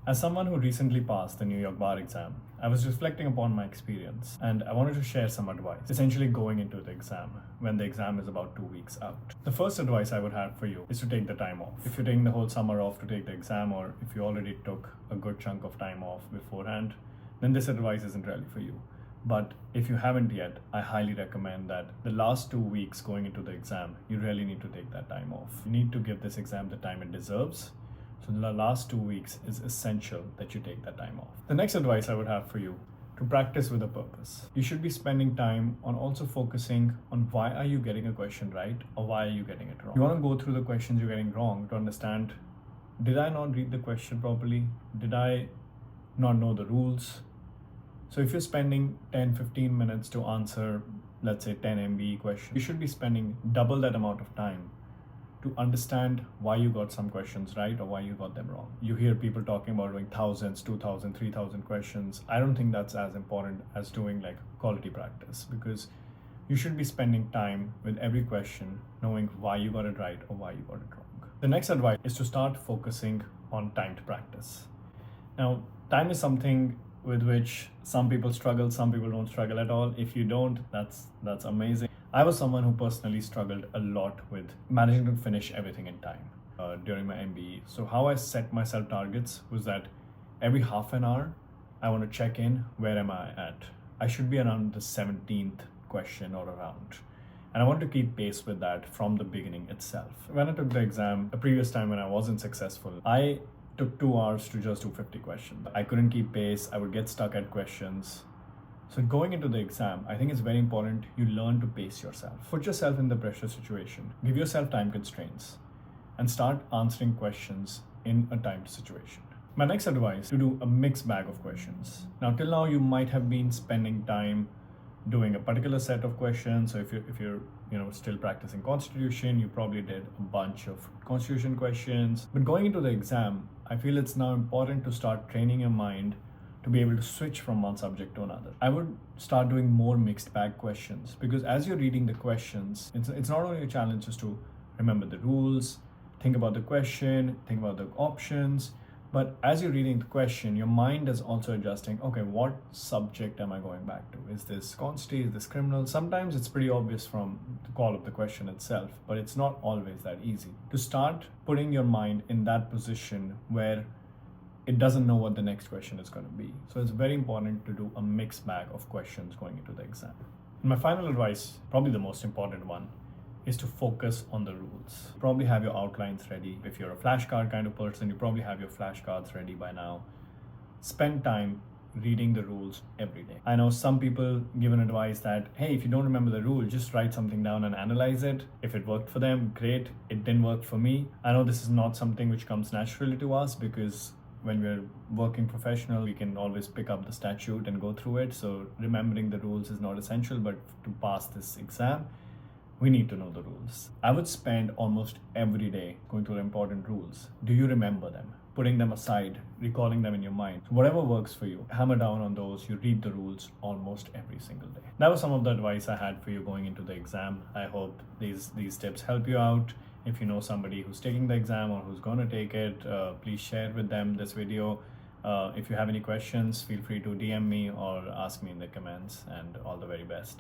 As someone who recently passed the New York bar exam, I was reflecting upon my experience and I wanted to share some advice, essentially going into the exam when the exam is about 2 weeks out. The first advice I would have for you is to take the time off. If you're taking the whole summer off to take the exam, or if you already took a good chunk of time off beforehand, then this advice isn't really for you. But if you haven't yet, I highly recommend that the last 2 weeks going into the exam, you really need to take that time off. You need to give this exam the time it deserves. So the last 2 weeks is essential that you take that time off. The next advice I would have for you, to practice with a purpose. You should be spending time on also focusing on why are you getting a question right or why are you getting it wrong. You want to go through the questions you're getting wrong to understand, did I not read the question properly? Did I not know the rules? So if you're spending 10-15 minutes to answer, let's say 10 MBE questions, you should be spending double that amount of time to understand why you got some questions right or why you got them wrong. You hear people talking about doing thousands, 2,000, 3,000 questions. I don't think that's as important as doing like quality practice, because you should be spending time with every question knowing why you got it right or why you got it wrong. The next advice is to start focusing on timed practice. Now, time is something with which some people struggle, some people don't struggle at all. If you don't, that's amazing. I was someone who personally struggled a lot with managing to finish everything in time during my MBE. So how I set myself targets was that every half an hour, I want to check in, where am I at? I should be around the 17th question or around. And I want to keep pace with that from the beginning itself. When I took the exam, a previous time when I wasn't successful, I took 2 hours to just do 50 questions. I couldn't keep pace. I would get stuck at questions. So going into the exam, I think it's very important you learn to pace yourself. Put yourself in the pressure situation. Give yourself time constraints and start answering questions in a timed situation. My next advice, to do a mixed bag of questions. Now, till now, you might have been spending time doing a particular set of questions. So if you're still practicing Constitution, you probably did a bunch of Constitution questions. But going into the exam, I feel it's now important to start training your mind to be able to switch from one subject to another. I would start doing more mixed bag questions, because as you're reading the questions, it's not only a challenge just to remember the rules, think about the question, think about the options, but as you're reading the question, your mind is also adjusting, okay, what subject am I going back to? Is this consti, is this criminal? Sometimes it's pretty obvious from the call of the question itself, but it's not always that easy. To start putting your mind in that position where it doesn't know what the next question is going to be. So it's very important to do a mixed bag of questions going into the exam. And my final advice, probably the most important one, is to focus on the rules. Probably have your outlines ready. If you're a flashcard kind of person, you probably have your flashcards ready by now. Spend time reading the rules every day. I know some people give an advice that, hey, if you don't remember the rule, just write something down and analyze it. If it worked for them, great. It didn't work for me. I know this is not something which comes naturally to us, because when we're working professional, we can always pick up the statute and go through it. So remembering the rules is not essential, but to pass this exam, we need to know the rules. I would spend almost every day going through the important rules. Do you remember them? Putting them aside, recalling them in your mind. So whatever works for you, hammer down on those. You read the rules almost every single day. That was some of the advice I had for you going into the exam. I hope these tips help you out. If you know somebody who's taking the exam or who's going to take it, please share with them this video. If you have any questions, feel free to DM me or ask me in the comments, and all the very best.